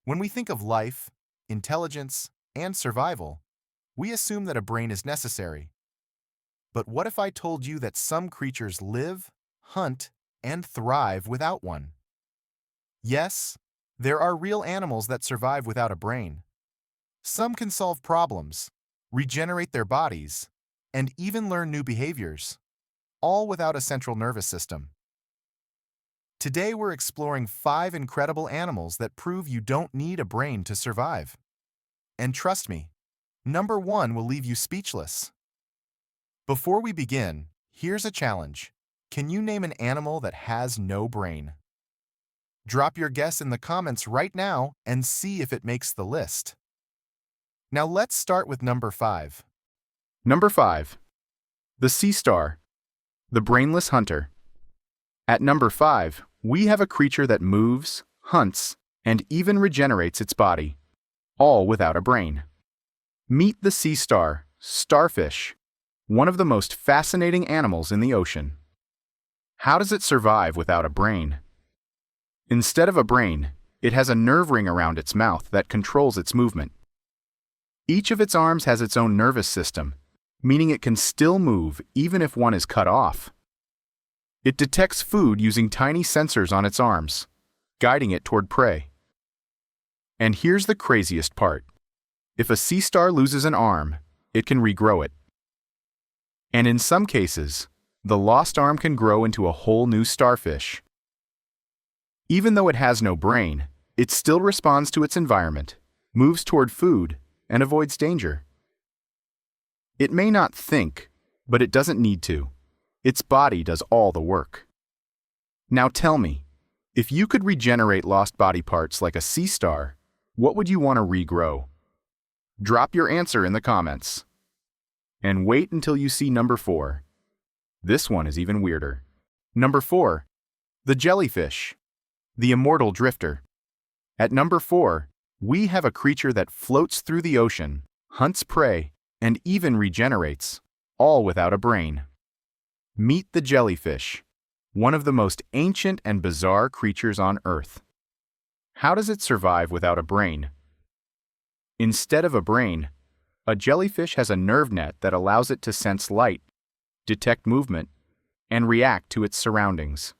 When we think of life, intelligence, and survival, we assume that a brain is necessary. But what if I told you that some creatures live, hunt, and thrive without one? Yes, there are real animals that survive without a brain. Some can solve problems, regenerate their bodies, and even learn new behaviors, all without a central nervous system. Today we're exploring 5 incredible animals that prove you don't need a brain to survive. And trust me, number 1 will leave you speechless. Before we begin, here's a challenge. Can you name an animal that has no brain? Drop your guess in the comments right now and see if it makes the list. Now let's start with number 5. Number 5. The sea star, the brainless hunter. At number 5, we have a creature that moves, hunts, and even regenerates its body, all without a brain. Meet the sea star, starfish, one of the most fascinating animals in the ocean. How does it survive without a brain? Instead of a brain, it has a nerve ring around its mouth that controls its movement. Each of its arms has its own nervous system, meaning it can still move even if one is cut off. It detects food using tiny sensors on its arms, guiding it toward prey. And here's the craziest part. If a sea star loses an arm, it can regrow it. And in some cases, the lost arm can grow into a whole new starfish. Even though it has no brain, it still responds to its environment, moves toward food, and avoids danger. It may not think, but it doesn't need to. Its body does all the work. Now tell me, if you could regenerate lost body parts like a sea star, what would you want to regrow? Drop your answer in the comments. And wait until you see number 4. This one is even weirder. Number 4. The jellyfish, the immortal drifter. At number 4, we have a creature that floats through the ocean, hunts prey, and even regenerates, all without a brain. Meet the jellyfish, one of the most ancient and bizarre creatures on Earth. How does it survive without a brain? Instead of a brain, a jellyfish has a nerve net that allows it to sense light, detect movement, and react to its surroundings.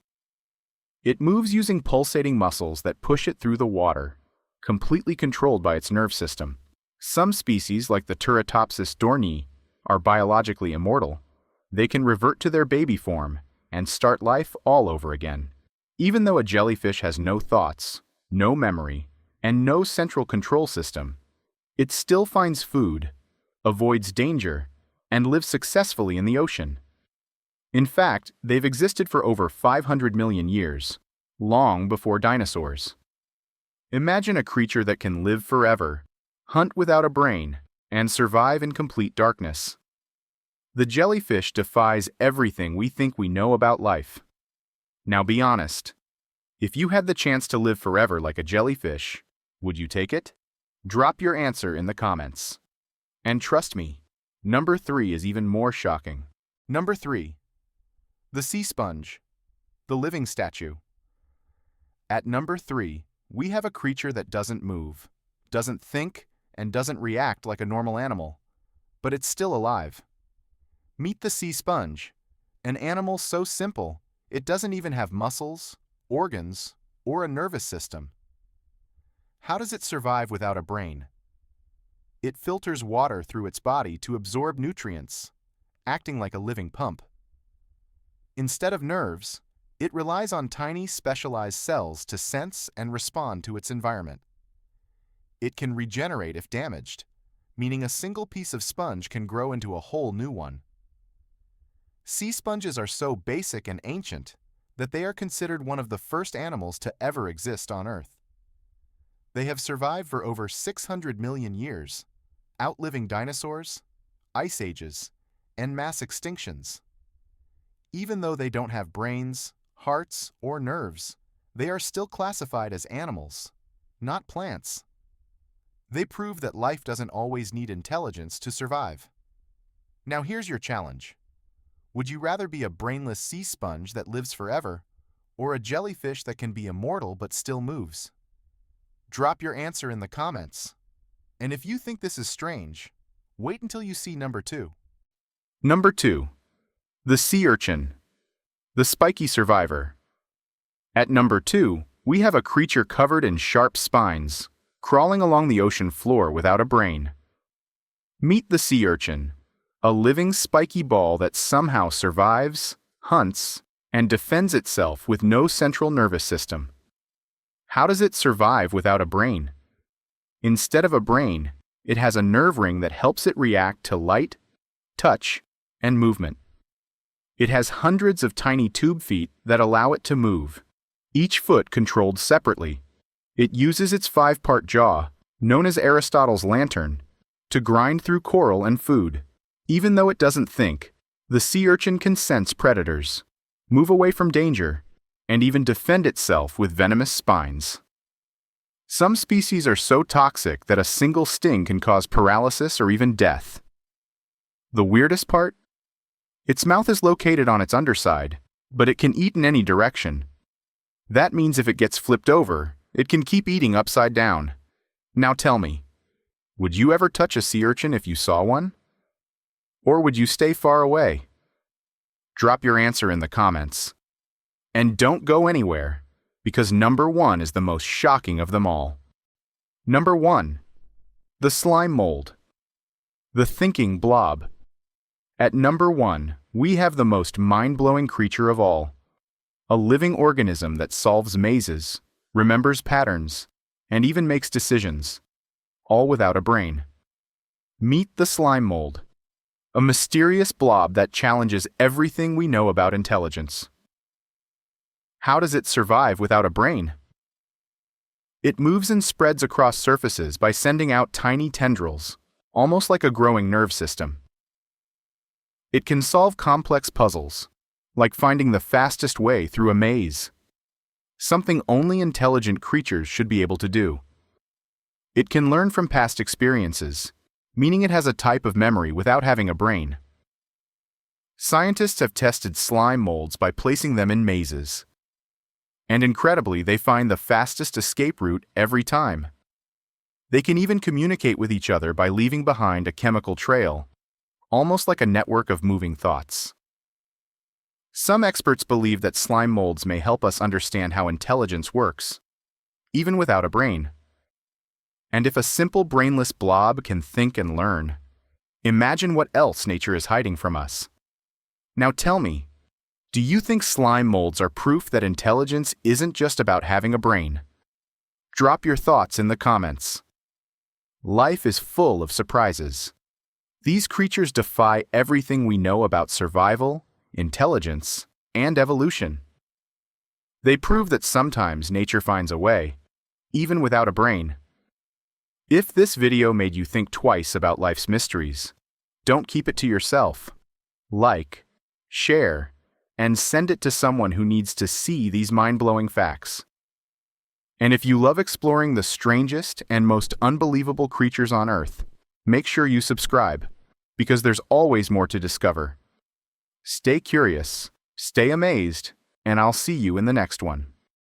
It moves using pulsating muscles that push it through the water, completely controlled by its nerve system. Some species, like the Turritopsis dohrnii, are biologically immortal. They can revert to their baby form and start life all over again. Even though a jellyfish has no thoughts, no memory, and no central control system, it still finds food, avoids danger, and lives successfully in the ocean. In fact, they've existed for over 500 million years, long before dinosaurs. Imagine a creature that can live forever, hunt without a brain, and survive in complete darkness. The jellyfish defies everything we think we know about life. Now be honest. If you had the chance to live forever like a jellyfish, would you take it? Drop your answer in the comments. And trust me, number 3 is even more shocking. Number 3. The sea sponge, the living statue. At number 3, we have a creature that doesn't move, doesn't think, and doesn't react like a normal animal, but it's still alive. Meet the sea sponge, an animal so simple it doesn't even have muscles, organs, or a nervous system. How does it survive without a brain? It filters water through its body to absorb nutrients, acting like a living pump. Instead of nerves, it relies on tiny specialized cells to sense and respond to its environment. It can regenerate if damaged, meaning a single piece of sponge can grow into a whole new one. Sea sponges are so basic and ancient that they are considered one of the first animals to ever exist on Earth. They have survived for over 600 million years, outliving dinosaurs, ice ages, and mass extinctions. Even though they don't have brains, hearts, or nerves, they are still classified as animals, not plants. They prove that life doesn't always need intelligence to survive. Now here's your challenge. Would you rather be a brainless sea sponge that lives forever, or a jellyfish that can be immortal but still moves? Drop your answer in the comments. And if you think this is strange, wait until you see number 2. Number 2. The sea urchin, the spiky survivor. At number 2, we have a creature covered in sharp spines, crawling along the ocean floor without a brain. Meet the sea urchin, a living spiky ball that somehow survives, hunts, and defends itself with no central nervous system. How does it survive without a brain? Instead of a brain, it has a nerve ring that helps it react to light, touch, and movement. It has hundreds of tiny tube feet that allow it to move, each foot controlled separately. It uses its 5-part jaw, known as Aristotle's lantern, to grind through coral and food. Even though it doesn't think, the sea urchin can sense predators, move away from danger, and even defend itself with venomous spines. Some species are so toxic that a single sting can cause paralysis or even death. The weirdest part? Its mouth is located on its underside, but it can eat in any direction. That means if it gets flipped over, it can keep eating upside down. Now tell me, would you ever touch a sea urchin if you saw one? Or would you stay far away? Drop your answer in the comments. And don't go anywhere, because number 1 is the most shocking of them all. Number 1. The slime mold, the thinking blob. At number 1, we have the most mind-blowing creature of all. A living organism that solves mazes, remembers patterns, and even makes decisions, all without a brain. Meet the slime mold, a mysterious blob that challenges everything we know about intelligence. How does it survive without a brain? It moves and spreads across surfaces by sending out tiny tendrils, almost like a growing nerve system. It can solve complex puzzles, like finding the fastest way through a maze, something only intelligent creatures should be able to do. It can learn from past experiences, meaning it has a type of memory without having a brain. Scientists have tested slime molds by placing them in mazes. And incredibly, they find the fastest escape route every time. They can even communicate with each other by leaving behind a chemical trail, almost like a network of moving thoughts. Some experts believe that slime molds may help us understand how intelligence works, even without a brain. And if a simple brainless blob can think and learn, imagine what else nature is hiding from us. Now tell me, do you think slime molds are proof that intelligence isn't just about having a brain? Drop your thoughts in the comments. Life is full of surprises. These creatures defy everything we know about survival, intelligence, and evolution. They prove that sometimes nature finds a way, even without a brain. If this video made you think twice about life's mysteries, don't keep it to yourself. Like, share, and send it to someone who needs to see these mind-blowing facts. And if you love exploring the strangest and most unbelievable creatures on Earth, make sure you subscribe, because there's always more to discover. Stay curious, stay amazed, and I'll see you in the next one.